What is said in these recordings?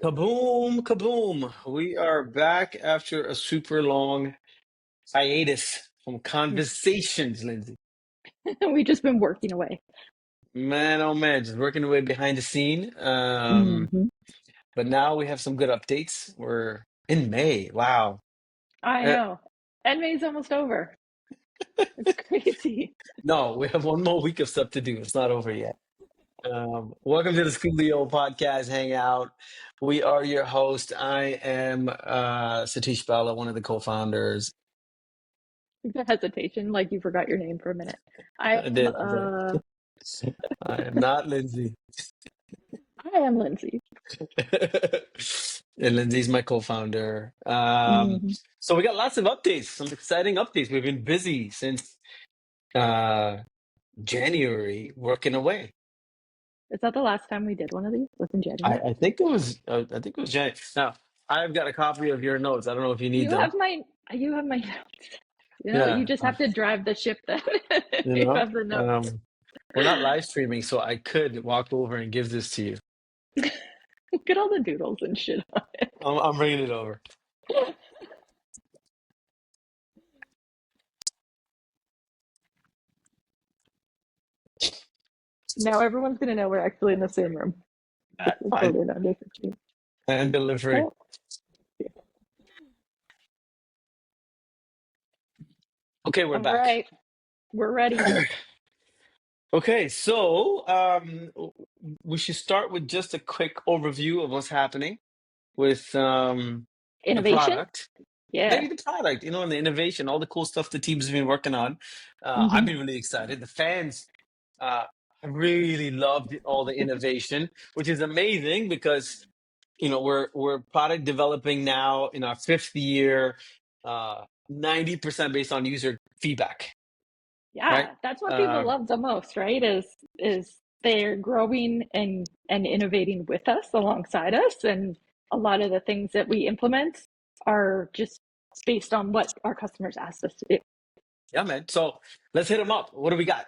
Kaboom, kaboom. We are back after a super long hiatus from conversations, Lindsay. We've just been working away. Man, oh man, just working away behind the scene. hmm But now we have some good updates. We're in May. Wow. I Uh, know. And May's almost over. It's crazy. no, we have one more week of stuff to do. It's not over yet. Welcome to the Schoolio podcast hangout. We are your host. I am Satish Bala, one of the co-founders. The hesitation, like you forgot your name for a minute. I I am did. I am not Lindsay. I am Lindsay. And Lindsay's my co-founder. hmm So we got lots of updates, some exciting updates. We've been busy since uh, January working away. Is that the last time we did one of these? Was in January? I think it was January. Now I've got a copy of your notes. I don't know if you need You them. have my you have my notes. You Yeah, just have to drive the ship then. you You know, have the notes. we're not live streaming, so I could walk over and give this to you. Look at all the doodles and shit on I'm bringing it over. it. Now everyone's gonna know we're actually in the same room. It's That's fine. recorded on different sheets. And delivery. Oh, Okay, we're all back. right. We're ready. Okay, so we should start with just a quick overview of what's happening with the Innovation? product. Yeah. Maybe the product, and the innovation, all the cool stuff the team's been working on. I've hmm been really excited. The fans uh, have really loved all the innovation, which is amazing because we're product developing now in our fifth year, 90% based on user feedback, right? Yeah, that's what people Um, love the most, right? Is they're growing and innovating with us alongside us, and a lot of the things that we implement are just based on what our customers asked us to do. Yeah, man. So let's hit them up. What do we got?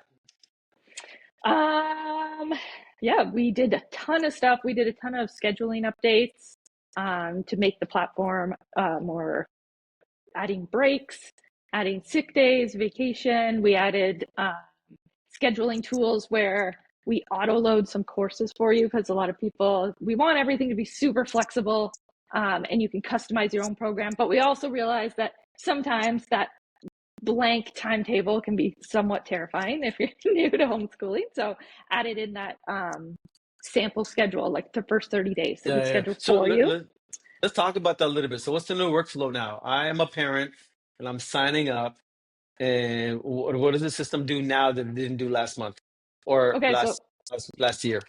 Um, yeah, we did a ton of stuff. We did a ton of scheduling updates to make the platform more, adding breaks, adding sick days, vacation. We added scheduling tools where we auto load some courses for you because a lot of people, we want everything to be super flexible and you can customize your own program. But we also realize that sometimes that blank timetable can be somewhat terrifying if you're new to homeschooling. So added in that sample schedule, like the first 30 days that we Yeah, yeah. schedule So for you. let's talk about that a little bit. So what's the new workflow now? I am a parent and I'm signing up. And what does the system do now that it didn't do last month or Okay, so last year?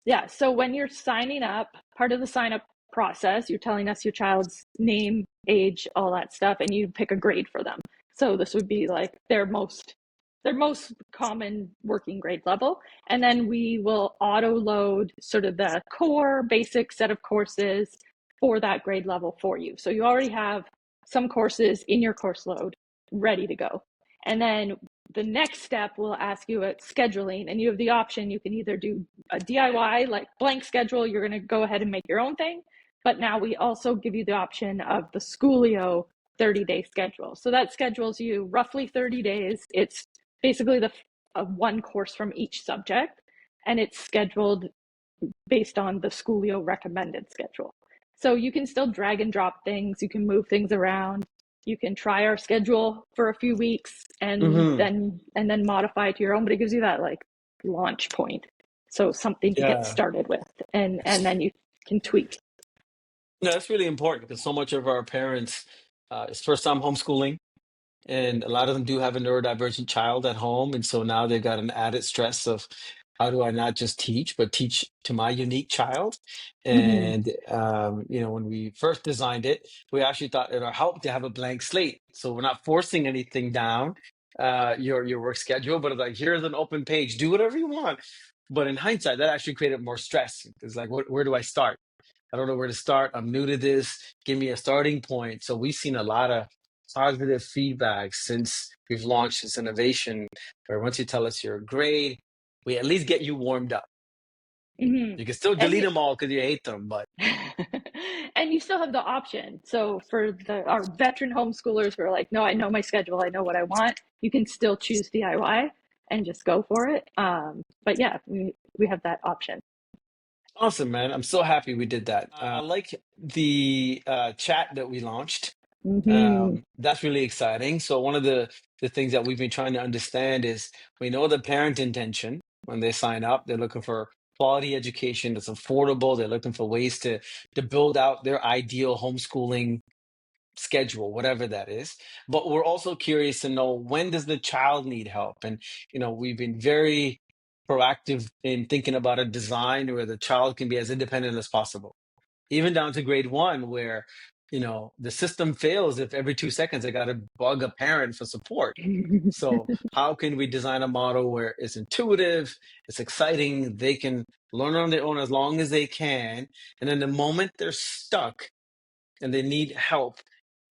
yeah, so when you're signing up, part of the sign up process, you're telling us your child's name, age, all that stuff, and you pick a grade for them. So this would be like their most common working grade level. And then we will auto load sort of the core basic set of courses for that grade level for you. So you already have some courses in your course load ready to go. And then the next step will ask you at scheduling, and you have the option. You can either do a DIY, like blank schedule, you're going to go ahead and make your own thing. But now we also give you the option of the Schoolio 30-day schedule. So that schedules you roughly 30 days. It's basically the one course from each subject, and it's scheduled based on the Schoolio recommended schedule. So you can still drag and drop things, you can move things around, you can try our schedule for a few weeks and Hmm. then modify it to your own, but it gives you that like launch point. So something to get Yeah. started with and then you can tweak. No, that's really important because so much of our parents is first time homeschooling. And a lot of them do have a neurodivergent child at home. And so now they've got an added stress of how do I not just teach, but teach to my unique child? Mm-hmm. And, when we first designed it, we actually thought it'll help to have a blank slate. So we're not forcing anything down your work schedule, but it's like, here's an open page, do whatever you want. But in hindsight, that actually created more stress. It's like, where do I start? I don't know where to start. I'm new to this. Give me a starting point. So we've seen a lot of positive feedback since we've launched this innovation, where once you tell us your grade, we at least get you warmed up. Mm-hmm. You can still And delete them all because you hate them, but and you still have the option. So for our veteran homeschoolers who are like, no, I know my schedule, I know what I want, you can still choose DIY and just go for it. But yeah, we have that option. Awesome, man. I'm so happy we did that. I like the chat that we launched. Mm-hmm. That's really exciting. So one of the things that we've been trying to understand is we know the parent intention when they sign up. They're looking for quality education that's affordable. They're looking for ways to build out their ideal homeschooling schedule, whatever that is. But we're also curious to know, when does the child need help? And we've been very proactive in thinking about a design where the child can be as independent as possible, even down to grade one, where the system fails if every 2 seconds I got to bug a parent for support. So how can we design a model where it's intuitive, it's exciting, they can learn on their own as long as they can, and then the moment they're stuck and they need help,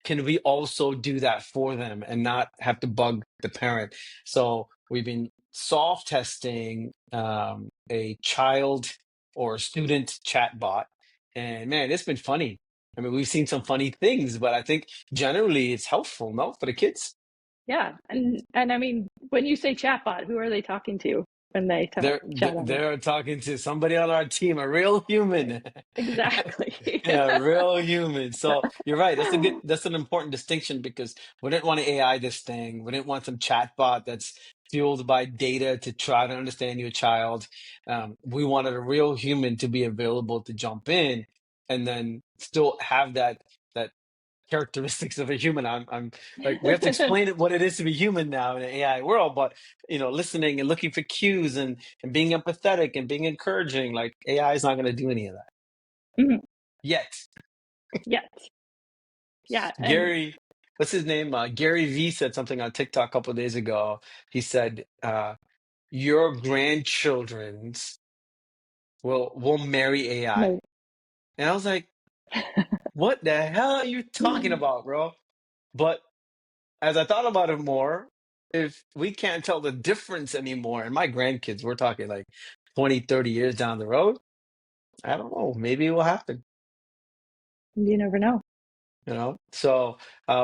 can we also do that for them and not have to bug the parent? So we've been soft testing a child or student chat bot, and man, it's been funny. I mean, we've seen some funny things, but I think generally it's helpful, no, for the kids. Yeah, and I mean, when you say chatbot, who are they talking to when they chat on it? They're talking to somebody on our team, a real human. Exactly. Yeah, real human. So you're right. That's an important distinction, because we didn't want to AI this thing. We didn't want some chatbot that's fueled by data to try to understand your child. We wanted a real human to be available to jump in and then still have that characteristics of a human. I'm like, we have to explain it what it is to be human now in an AI world, but listening and looking for cues and being empathetic and being encouraging. Like, AI is not going to do any of that Mhm. yet. Yes. Yeah, and Gary, what's his name? Gary V said something on TikTok a couple of days ago. He said, "Your grandchildren's will marry AI," no. and I was like, "What the hell are you talking about, bro?" But as I thought about it more, if we can't tell the difference anymore, and my grandkids, we're talking like 20, 30 years down the road, I don't know, maybe it will happen. You never know. So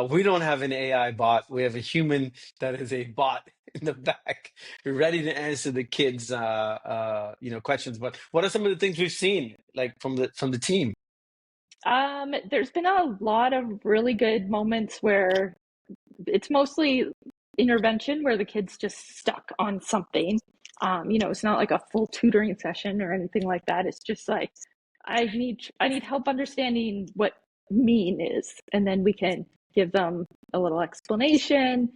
we don't have an AI bot. We have a human that is a bot in the back, ready to answer the kids questions. But what are some of the things we've seen, like from the team? There's been a lot of really good moments where it's mostly intervention where the kid's just stuck on something. It's not like a full tutoring session or anything like that. It's just like, I need help understanding what mean is, and then we can give them a little explanation.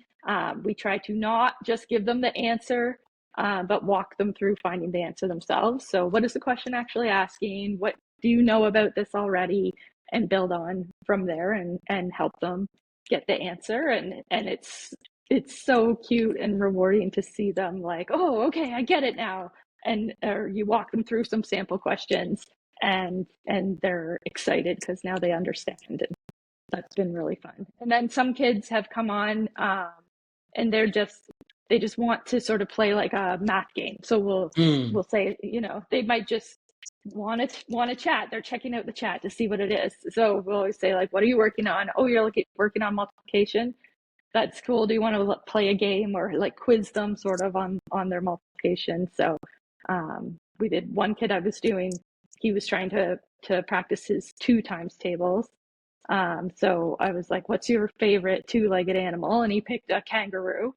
We try to not just give them the answer, but walk them through finding the answer themselves. So what is the question actually asking? What do you know about this already? And build on from there and help them get the answer. And it's so cute and rewarding to see them like, oh, okay, I get it now. And or you walk them through some sample questions and they're excited because now they understand, and that's been really fun. And then some kids have come on, and they just want to sort of play like a math game. So Mm, we'll say, they might just want to chat. They're checking out the chat to see what it is. So we'll always say, like, what are you working on? Oh, you're working on multiplication. That's cool. Do you want to play a game or like quiz them sort of on their multiplication? So we did one kid I was doing. He was trying to practice his two times tables. So I was like, what's your favorite two-legged animal? And he picked a kangaroo.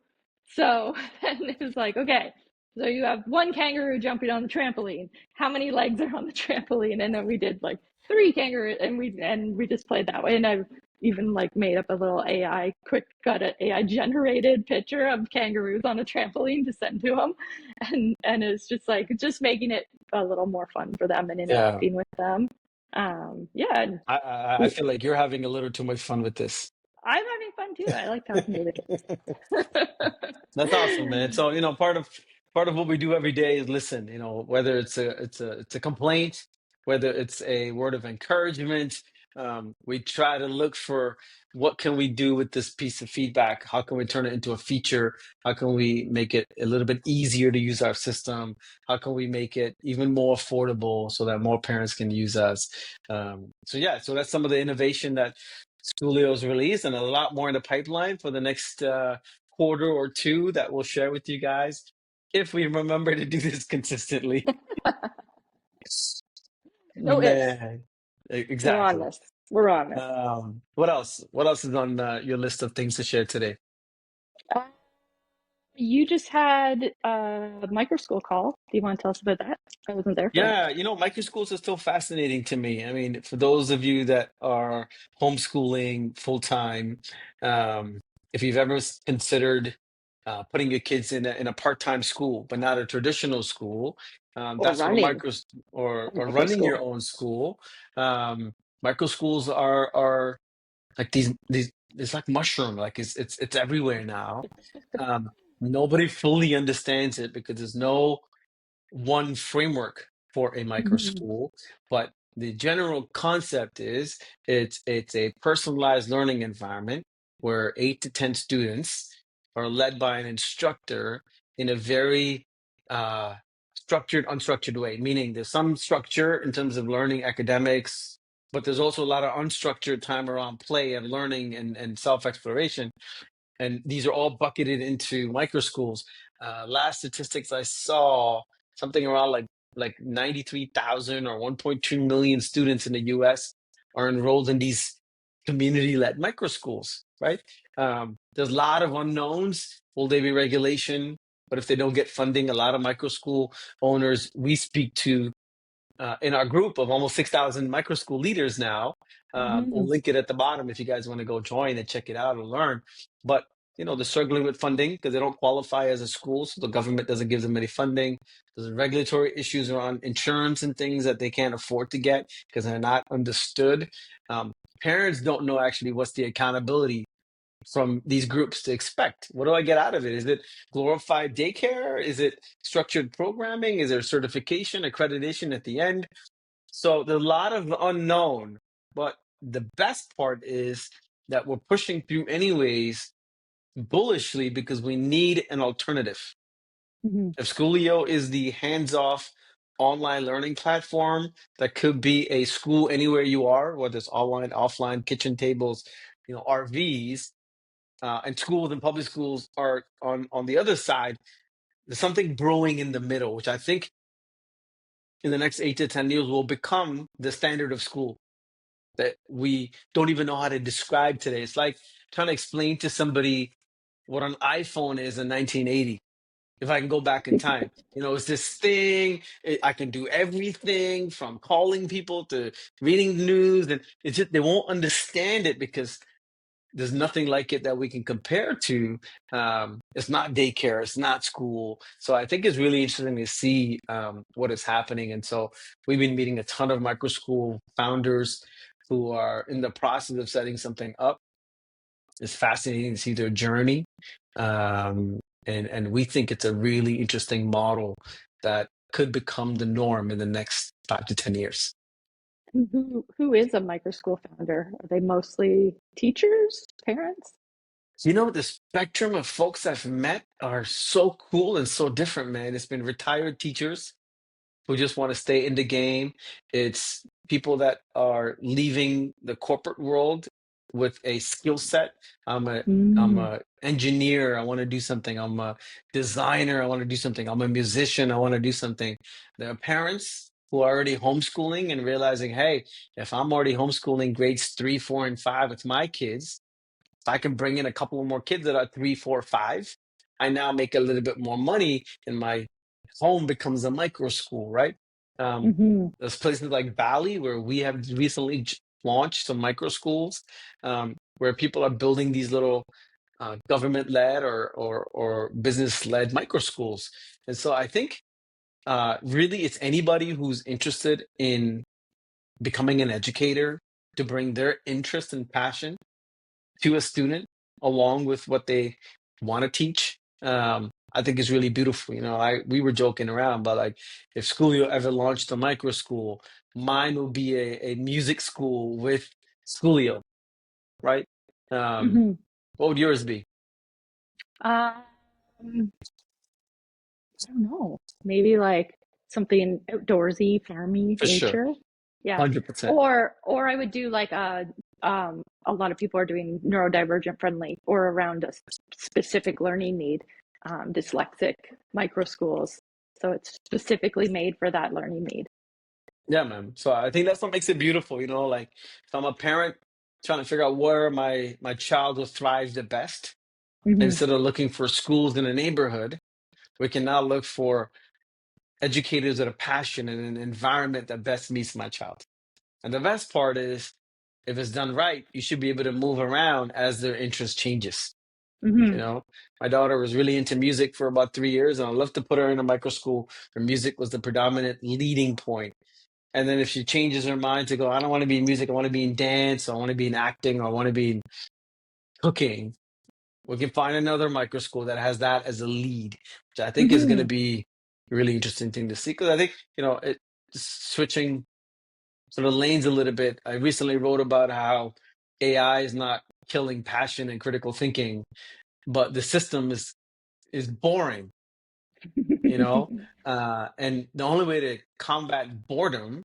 So then it was like, okay, so you have one kangaroo jumping on the trampoline. How many legs are on the trampoline? And then we did like three kangaroos, and we just played that way. And I even like made up a little got an AI generated picture of kangaroos on a trampoline to send to him. And it's just like, just making it a little more fun for them and yeah, interacting with them. Yeah, and I feel like you're having a little too much fun with this. I'm having fun too. I like talking to the kids. That's awesome, man. So, part of what we do every day is listen, whether it's a complaint, whether it's a word of encouragement, We try to look for what can we do with this piece of feedback? How can we turn it into a feature? How can we make it a little bit easier to use our system? How can we make it even more affordable so that more parents can use us? So that's some of the innovation that Schoolio's released, and a lot more in the pipeline for the next quarter or two that we'll share with you guys if we remember to do this consistently. No ifs. Man, We're on exactly. this. We're on this. What else? What else is on your list of things to share today? Uh, you just had a micro school call. Do you want to tell us about that? I wasn't there for that. Yeah, microschools are still fascinating to me. I mean, for those of you that are homeschooling full time, um, if you've ever considered putting your kids in a part-time school, but not a traditional school, Or that's what a running micro a or micro running your school. own school. Micro schools are like these it's like mushroom, like it's everywhere now. Um, Nobody fully understands it because there's no one framework for a micro Mhm. school, but the general concept is it's a personalized learning environment where 8 to 10 students are led by an instructor in a very uh, structured, unstructured way. Meaning, there's some structure in terms of learning academics, but there's also a lot of unstructured time around play and learning and self exploration, and these are all bucketed into micro schools. Last statistics I saw, something around like 93,000 or 1.2 million students in the U.S. are enrolled in these community-led micro schools. Right? There's a lot of unknowns. Will there be regulation? But if they don't get funding, a lot of micro school owners we speak to in our group of almost 6,000 micro school leaders now. We'll Mhm. link it at the bottom if you guys want to go join and check it out and learn. But they're struggling with funding because they don't qualify as a school, so the government doesn't give them any funding. There's regulatory issues around insurance and things that they can't afford to get because they're not understood. Um, Parents don't know actually what's the accountability from these groups to expect. What do I get out of it? Is it glorified daycare? Is it structured programming? Is there certification, accreditation at the end? So there's a lot of unknown, but the best part is that we're pushing through anyways bullishly because we need an alternative. Mhm. If Schoolio is the hands-off online learning platform that could be a school anywhere you are, whether it's online, offline, kitchen tables, RVs, and schools and public schools are on the other side. There's something brewing in the middle, which I think in the next 8 to 10 years will become the standard of school that we don't even know how to describe today. It's like trying to explain to somebody what an iPhone is in 1980. If I can go back in time, it's this thing. I can do everything from calling people to reading the news, and it's just they won't understand it because there's nothing like it that we can compare to. It's not daycare, it's not school. So I think it's really interesting to see what is happening. And so we've been meeting a ton of micro school founders who are in the process of setting something up. It's fascinating to see their journey. And we think it's a really interesting model that could become the norm in the next 5 to 10 years. And who is a micro school founder? Are they mostly teachers, parents? The spectrum of folks I've met are so cool and so different, man. It's been retired teachers who just want to stay in the game. It's people that are leaving the corporate world with a skill set. I'm a I'm Mm. a engineer. I want to do something. I'm a designer. I want to do something. I'm a musician. I want to do something. There are parents who are already homeschooling and realizing, hey, if I'm already homeschooling grades 3, 4, and 5 with my kids, if I can bring in a couple of more kids that are 3, 4, 5, I now make a little bit more money and my home becomes a micro school, right? Um, Mhm. there's places like Bali where we have recently launched some micro schools where people are building these little government-led or business-led micro schools. And so I think really it's anybody who's interested in becoming an educator to bring their interest and passion to a student along with what they want to teach. I think is really beautiful. We were joking around, but like if Schoolio ever launched a micro school, mine will be a music school with Schoolio, right? Um, Hmm. what would yours be? Um, I don't know. Maybe like something outdoorsy, farmy, For sure, nature. Yeah. 100%. Or I would do like a lot of people are doing neurodivergent friendly or around a specific learning need, dyslexic micro schools. So it's specifically made for that learning need. Yeah, man. So I think that's what makes it beautiful, like if I'm a parent trying to figure out where my child will thrive the best, Hmm. instead of looking for schools in a neighborhood, we can now look for educators that are passionate in an environment that best meets my child. And the best part is, if it's done right, you should be able to move around as their interest changes. You Hmm. know, my daughter was really into music for about 3 years, and I love to put her in a micro school where music was the predominant leading point. And then if she changes her mind to go, I don't want to be in music, I want to be in dance, I want to be in acting, or I want to be in cooking, we can find another micro school that has that as a lead, which I think is going to Hmm. be a really interesting thing to see. Because I think, switching sort of lanes a little bit, I recently wrote about how AI is not killing passion and critical thinking, but the system is boring, you know? And the only way to combat boredom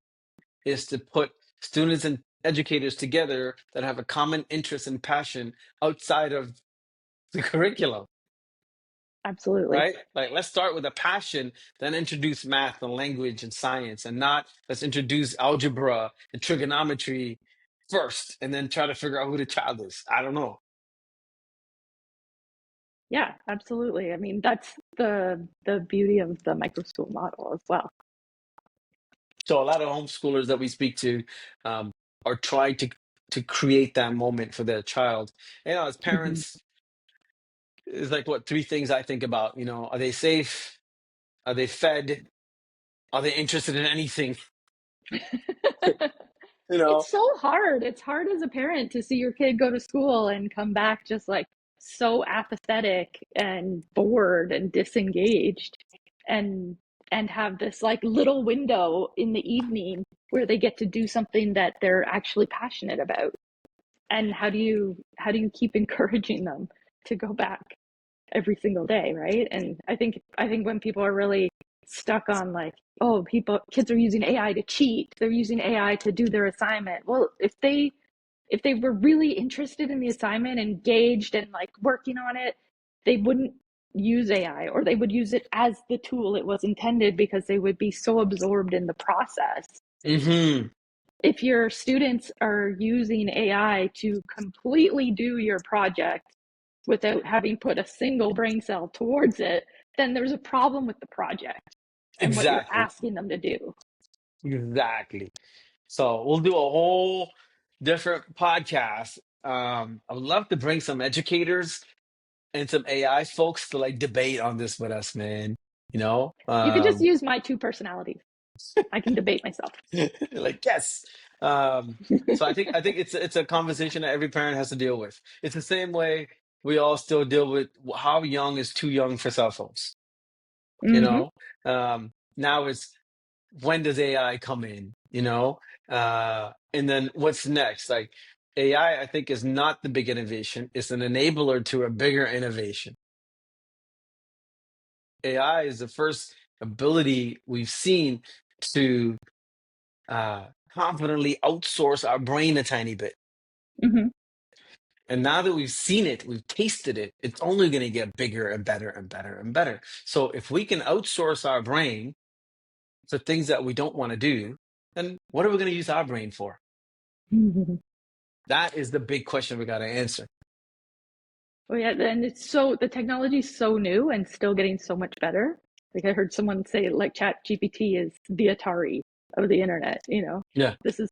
is to put students and educators together that have a common interest and passion outside of the curriculum, Absolutely. right? Like, let's start with a passion, then introduce math and language and science, and not let's introduce algebra and trigonometry first and then try to figure out who the child is. I don't know. Yeah, absolutely. I mean, that's the beauty of the micro school model as well. So a lot of homeschoolers that we speak to um, are trying to create that moment for their child. As Hmm. parents, it's like what three things I think about. Are they safe? Are they fed? Are they interested in anything? you know, It's so hard. It's hard as a parent to see your kid go to school and come back just like so apathetic and bored and disengaged and have this like little window in the evening where they get to do something that they're actually passionate about. And how do you keep encouraging them to go back every single day, right? And I think when people are really stuck on like, oh, kids are using AI to cheat, they're using AI to do their assignment. Well, if they were really interested in the assignment, engaged and like working on it, they wouldn't use AI, or they would use it as the tool it was intended because they would be so absorbed in the process. hmm If your students are using AI to completely do your project without having put a single brain cell towards it, then there's a problem with the project and what you're exactly, asking them to do. exactly. So we'll do a whole different podcast. I would love to bring some educators and some AI folks to like debate on this with us, man. You know, You could just um, use my two personalities. I can debate myself. like yes. So I think it's a conversation that every parent has to deal with. It's the same way we all still deal with how young is too young for cell phones. You Hmm. know, now it's when does AI come in? And then what's next? Like AI, I think is not the big innovation. It's an enabler to a bigger innovation. AI is the first ability we've seen to confidently outsource our brain a tiny bit. Hmm. And now that we've seen it, we've tasted it, it's only going to get bigger and better and better and better. So if we can outsource our brain for things that we don't want to do, then what are we going to use our brain for? Hmm. That is the big question we got to answer. Oh yeah, and the technology is so new and still getting so much better. Like I heard someone say like Chat GPT is the Atari of the internet, you know. Yeah, This is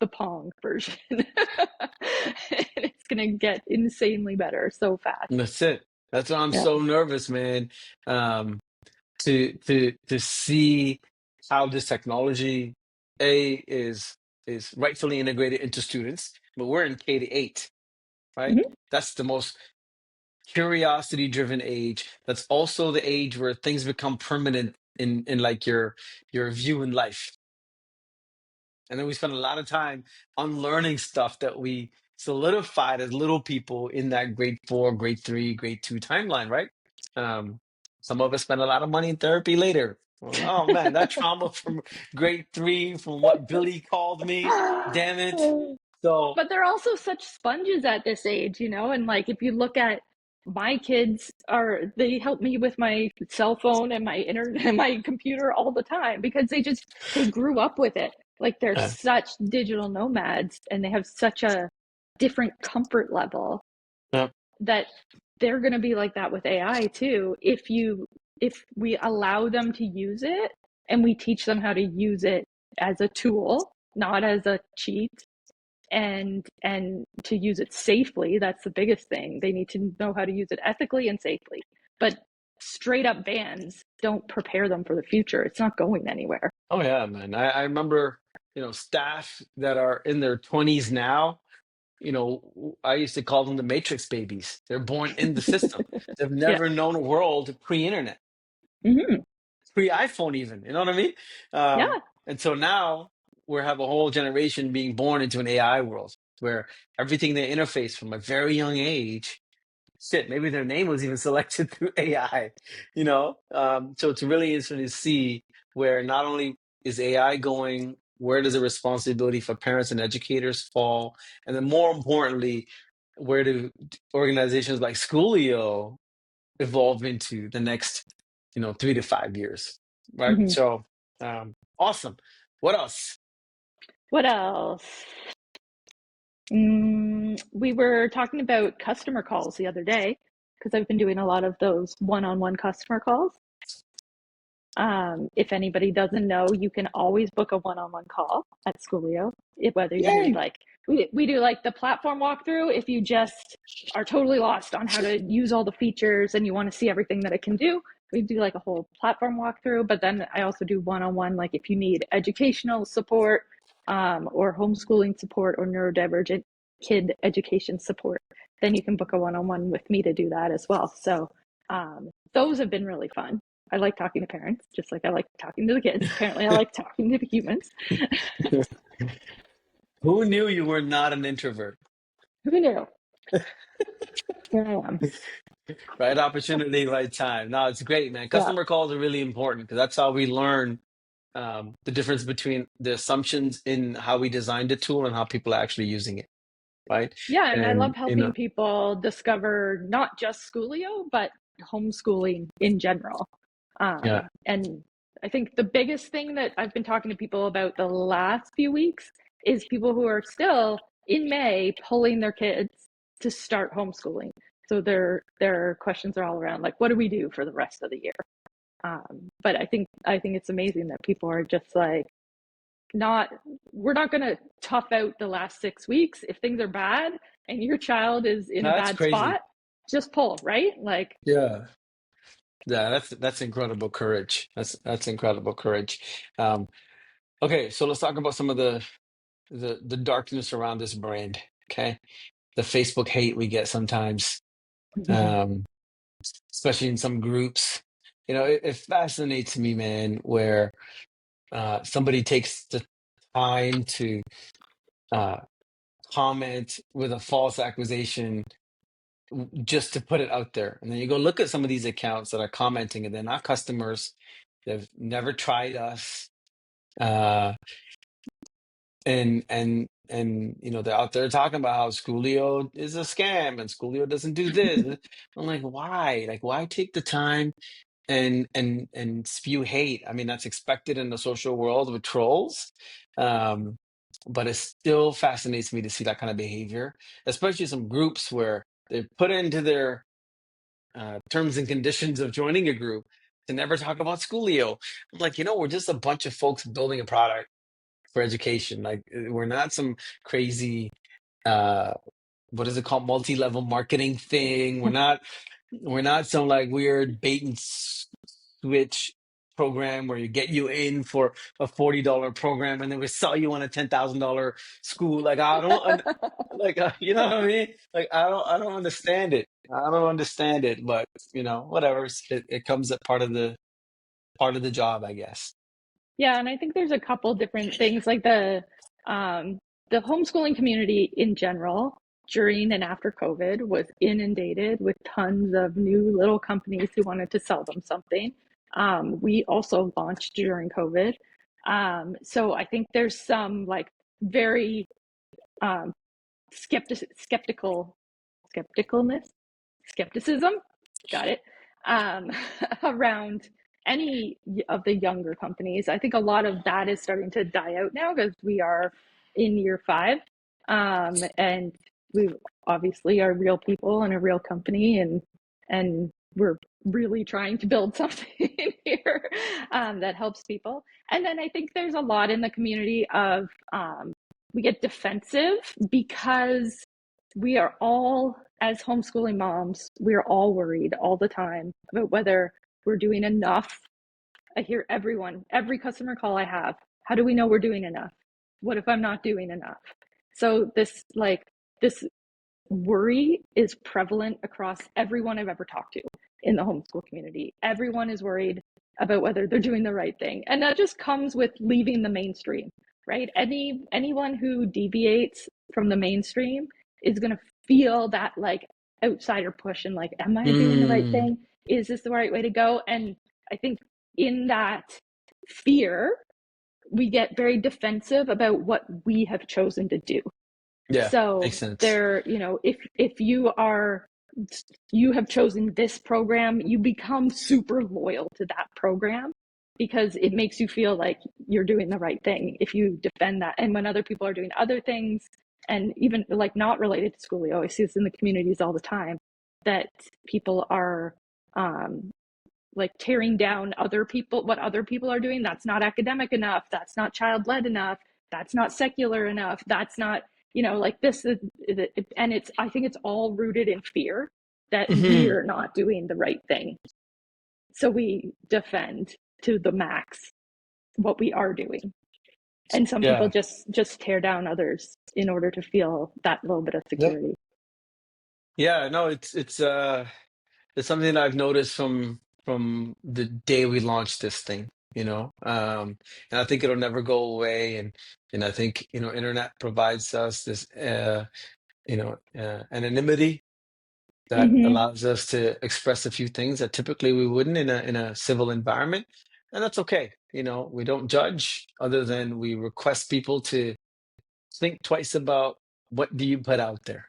the Pong version. And it's gonna get insanely better so fast. and that's it. That's why I'm Yeah. so nervous, man. Um, to see how this technology is rightfully integrated into students, but we're in K-8, right? Hmm. That's the most curiosity driven age. That's also the age where things become permanent in like your view in life. And then we spent a lot of time unlearning stuff that we solidified as little people in that grade 4, grade 3, grade 2 timeline, right? Um, some of us spent a lot of money in therapy later. Oh man, that trauma from grade 3, from what Billy called me, damn it. So, But they're also such sponges at this age, you know? And like if you look at my kids are they help me with my cell phone and my internet and my computer all the time because they grew up with it. Like they're uh, such digital nomads and they have such a different comfort level yeah. that they're going to be like that with AI too if we allow them to use it and we teach them how to use it as a tool, not as a cheat, and to use it safely. That's the biggest thing. They need to know how to use it ethically and safely. But straight up bans don't prepare them for the future. It's not going anywhere. Oh yeah, man. I remember, staff that are in their 20s now. I used to call them the matrix babies. They're born in the system. They've Yeah. never known a world pre-internet, Mm-hmm. pre-iPhone even. You know what I mean? Yeah. And so now we have a whole generation being born into an AI world where everything they interface from a very young age, shit, maybe their name was even selected through AI, So it's really interesting to see where not only is AI going, where does the responsibility for parents and educators fall? And then more importantly, where do organizations like Schoolio evolve into the next, 3 to 5 years, right? Mm-hmm. So, awesome. What else? What else? We were talking about customer calls the other day because I've been doing a lot of those one-on-one customer calls. If anybody doesn't know, you can always book a one-on-one call at Schoolio, whether you need Yay! like we do like the platform walkthrough if you just are totally lost on how to use all the features and you want to see everything that it can do. We do like a whole platform walkthrough, but then I also do one-on-one, like if you need educational support, or homeschooling support or neurodivergent kid education support, then you can book a one-on-one with me to do that as well. So those have been really fun. I like talking to parents, just like I like talking to the kids. Apparently, I like talking to the humans. Who knew you were not an introvert? Who knew? Here I am. Right opportunity, right time. No, it's great, man. Yeah. Customer calls are really important because that's how we learn the difference between the assumptions in how we designed the tool and how people are actually using it, right? Yeah, and I love And helping people discover not just Schoolio, but homeschooling in general. yeah, And I think the biggest thing that I've been talking to people about the last few weeks is people who are still in May pulling their kids to start homeschooling. So their questions are all around like, what do we do for the rest of the year? But I think it's amazing that people are just like, not we're not going to tough out the last 6 weeks. If things are bad and your child is in a that's bad crazy. spot, just pull, right? Like, Yeah, yeah, that's incredible courage. That's incredible courage. Um, okay, so let's talk about some of the darkness around this brand. Okay, the Facebook hate we get sometimes. Um, Especially in some groups. It fascinates me, man, where somebody takes the time to uh, comment with a false accusation just to put it out there. And then you go look at some of these accounts that are commenting, and they're not customers. They've never tried us. Uh, and they're out there talking about how Schoolio is a scam and Schoolio doesn't do this. I'm like, why? Like, why take the time and spew hate? I mean, that's expected in the social world with trolls. Um, but it still fascinates me to see that kind of behavior, especially some groups where they put into their terms and conditions of joining a group to never talk about Schoolio. I'm like, we're just a bunch of folks building a product for education. Like, we're not some crazy uh what is it called, multi-level marketing thing. We're not some like weird bait and switch program where you get you in for a $40 program and then we sell you on a $10,000 school. Like, I don't like, you know what I mean? Like, I don't understand it. I don't understand it, but whatever. It comes at part of the job, I guess. yeah, and I think there's a couple different things like the The homeschooling community in general, during and after COVID, was inundated with tons of new little companies who wanted to sell them something. We also launched during COVID. So I think there's some like very um, skepticism, got it, um, around any of the younger companies. I think a lot of that is starting to die out now because we are in year 5, and we obviously are real people and a real company, and we're really trying to build something here that helps people. And then I think there's a lot in the community of we get defensive because we are all, as homeschooling moms, we're all worried all the time about whether we're doing enough. I hear every customer call I have, how do we know we're doing enough? What if I'm not doing enough? So this worry is prevalent across everyone I've ever talked to in the homeschool community. Everyone is worried about whether they're doing the right thing. And that just comes with leaving the mainstream, right? Anyone who deviates from the mainstream is going to feel that like outsider push and like, am I doing the right Mm, thing? Is this the right way to go? And I think in that fear, we get very defensive about what we have chosen to do. yeah, makes So sense. there, if you have chosen this program, you become super loyal to that program because it makes you feel like you're doing the right thing if you defend that. And when other people are doing other things, and even like not related to Schoolio, I see this in the communities all the time, that people are like tearing down what other people are doing. That's not academic enough, that's not child-led enough, that's not secular enough, that's not, like this is, and it's, I think it's all rooted in fear that Hmm. we're not doing the right thing, so we defend to the max what we are doing. And some people Yeah. just tear down others in order to feel that little bit of Yeah. security. Yeah. No, it's something that I've noticed from the day we launched this thing, and I think it'll never go away. And I think, internet provides us this, anonymity that Mm-hmm. allows us to express a few things that typically we wouldn't in a civil environment. And that's okay. We don't judge other than we request people to think twice about what do you put out there,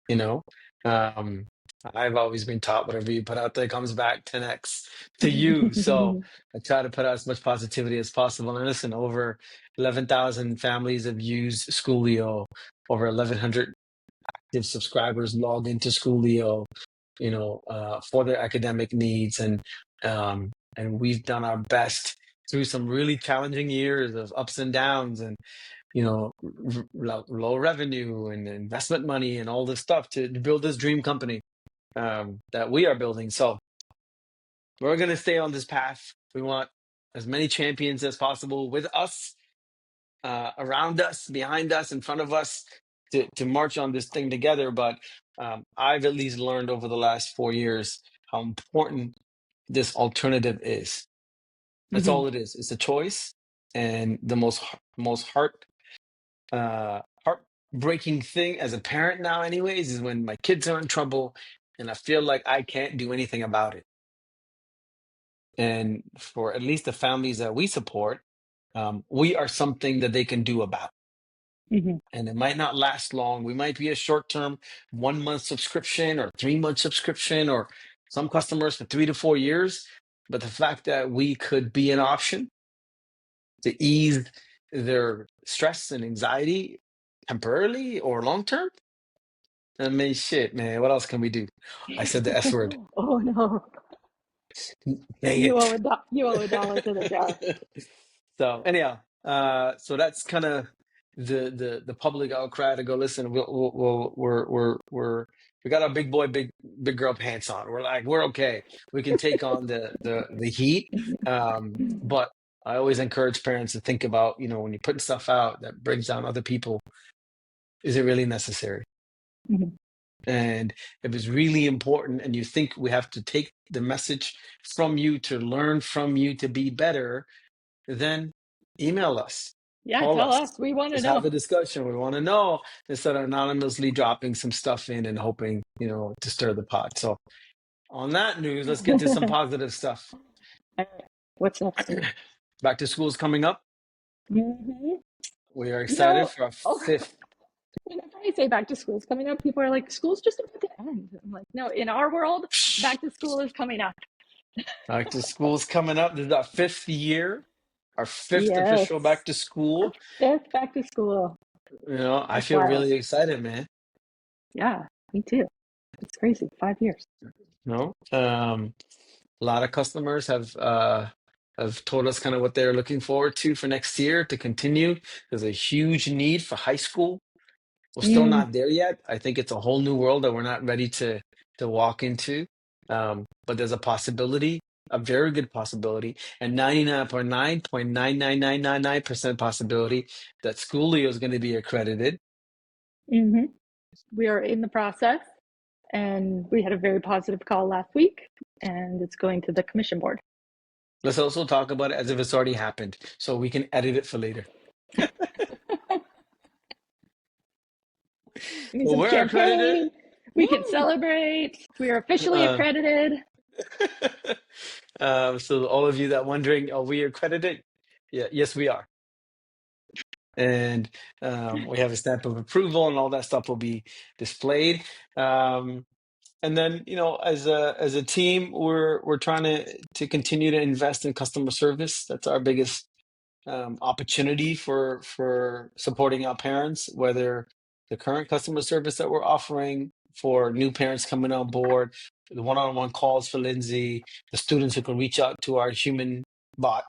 you know. um I've always been taught whatever you put out there comes back 10x to you. So I try to put out as much positivity as possible. And listen, over 11,000 families have used Schoolio, over 1,100 active subscribers logged into Schoolio, for their academic needs. And we've done our best through some really challenging years of ups and downs, and low revenue and investment money and all this stuff to build this dream company that we are building. So we're going to stay on this path. We want as many champions as possible with us, around us, behind us, in front of us, to march on this thing together. But I've at least learned over the last 4 years how important this alternative is. That's Mm-hmm. all it is. It's a choice, and the most heartbreaking thing as a parent now, anyways, is when my kids are in trouble and I feel like I can't do anything about it. And for at least the families that we support, we are something that they can do about. Mm-hmm. And it might not last long. We might be a short term 1 month subscription or 3 month subscription, or some customers for 3 to 4 years. But the fact that we could be an option to ease their stress and anxiety temporarily or long term, I mean, shit, man, what else can we do? I said the S word. Oh no. Dang You owe it. $1 to the jar. So anyhow, so that's kind of the public outcry to go, listen. We got our big boy, big girl pants on. We're like, we're okay. We can take on the heat. But I always encourage parents to think about, when you're putting stuff out that brings down other people, is it really necessary? Mhm. And if it's really important and you think we have to take the message from you to learn from you to be better, then email us. Yeah, Call tell us. us. We want to Let's have know. a discussion. We want to know instead of anonymously dropping some stuff in and hoping, to stir the pot. So on that news, let's get to some positive stuff. All right. What's next? Back to school's coming up. hmm We are You excited know, for our oh, fifth. whenever I say back to school is coming up, people are like, school's just about to end. I'm like, no, in our world, back to school is coming up. Back to school's coming up. This is our fifth year, our fifth Yes. official back to Our school. fifth back to school. I That's feel wild. really excited, man. Yeah, me too. It's crazy. 5 years. A lot of customers have told us kind of what they're looking forward to for next year to continue. There's a huge need for high school. We're still Mm, not there yet. I think it's a whole new world that we're not ready to walk into. But there's a possibility, a very good possibility, and 99.99999% possibility that Schoolio is going to be accredited. hmm We are in the process, and we had a very positive call last week, and it's going to the commission board. Let's also talk about it as if it's already happened, so we can edit it for later. We need Well, some we're accredited. champagne. We can Woo! celebrate. We are officially Uh, accredited. so all of you that wondering, are we accredited? Yeah, yes, we are. And we have a stamp of approval, and all that stuff will be displayed. Um, and then, as a team, we're trying to continue to invest in customer service. That's our biggest opportunity for supporting our parents, whether the current customer service that we're offering for new parents coming on board, the one-on-one calls for Lindsay, the students who can reach out to our human bot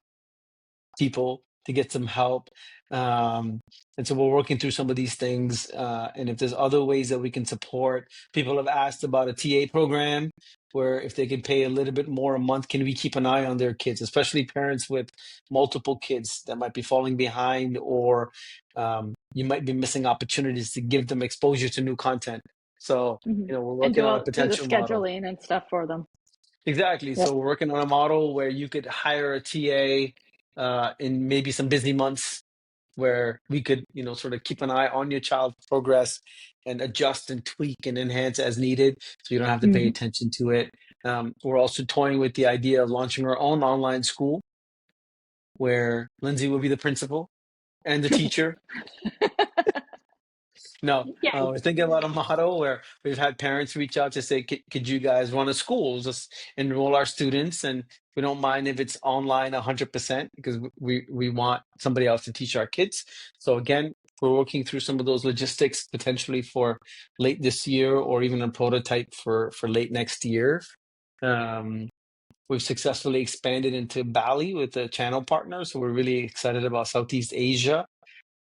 people to get some help. Um, and so we're working through some of these things. And if there's other ways that we can support, people have asked about a TA program where if they can pay a little bit more a month, can we keep an eye on their kids, especially parents with multiple kids that might be falling behind, or you might be missing opportunities to give them exposure to new content. So, we're And working do on a do the potential model. scheduling and stuff for them. Exactly. Yep. So we're working on a model where you could hire a TA in maybe some busy months where we could, sort of keep an eye on your child's progress and adjust and tweak and enhance as needed. So you don't have to pay hmm attention to it. We're also toying with the idea of launching our own online school where Lindsay will be the principal and the teacher. No, Yay. we're thinking about a model where we've had parents reach out to say, could you guys run a school, just enroll our students? And we don't mind if it's online 100% because we want somebody else to teach our kids. So again, we're working through some of those logistics potentially for late this year or even a prototype for late next year. Um, we've successfully expanded into Bali with a channel partner. So we're really excited about Southeast Asia,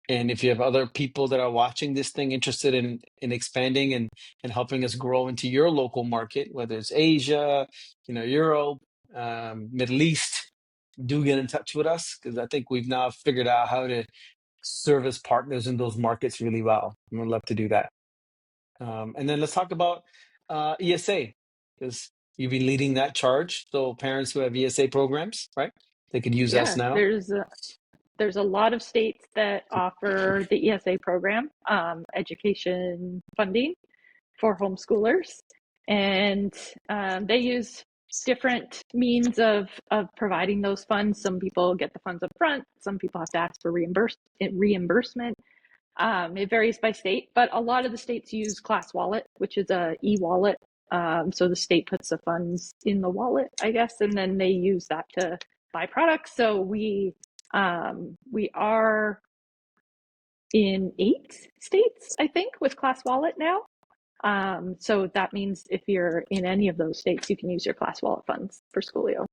and if you have other people that are watching this thing interested in expanding and helping us grow into your local market, whether it's Asia, Europe, Middle East, do get in touch with us because I think we've now figured out how to service partners in those markets really well. And we'd love to do that. And then let's talk about ESA because you've been leading that charge. So parents who have ESA programs, right? They could use us Yeah, now. there's a lot of states that offer the ESA program, education funding for homeschoolers, and they use different means of providing those funds. Some people get the funds up front. Some people have to ask for reimbursement. It varies by state, but a lot of the states use Class Wallet, which is a e-wallet. So the state puts the funds in the wallet, I guess, and then they use that to buy products. So we are in 8 states, I think, with Class Wallet now. So that means if you're in any of those states, you can use your Class Wallet funds for Schoolio.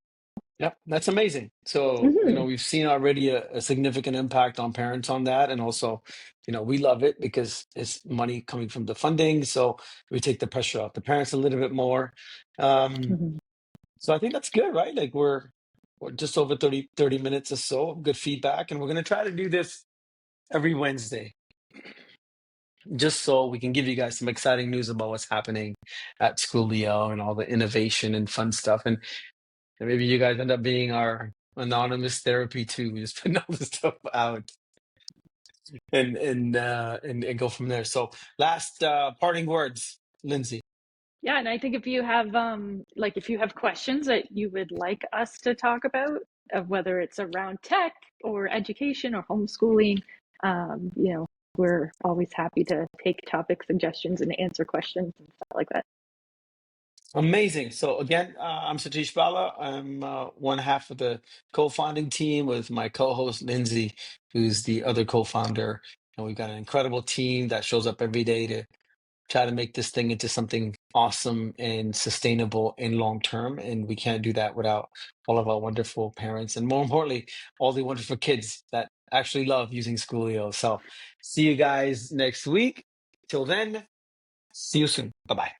Yep, that's amazing. So, Mm-hmm. we've seen already a significant impact on parents on that. And also, we love it because it's money coming from the funding. So we take the pressure off the parents a little bit more. Um, Mm-hmm. so I think that's good, right? Like we're just over thirty minutes or so of good feedback. And we're going to try to do this every Wednesday, just so we can give you guys some exciting news about what's happening at Schoolio and all the innovation and fun stuff. And maybe you guys end up being our anonymous therapy too. We just putting all this stuff out. and go from there. So last parting words, Lindsay. Yeah, and I think if you have like if you have questions that you would like us to talk about, whether it's around tech or education or homeschooling, you know, we're always happy to take topic suggestions and answer questions and stuff like that. Amazing. So again, I'm Satish Bala. I'm one half of the co-founding team with my co-host Lindsay, who's the other co-founder. And we've got an incredible team that shows up every day to try to make this thing into something awesome and sustainable and long term. And we can't do that without all of our wonderful parents and more importantly, all the wonderful kids that actually love using Schoolio. So see you guys next week. Till then, see you soon. Bye bye.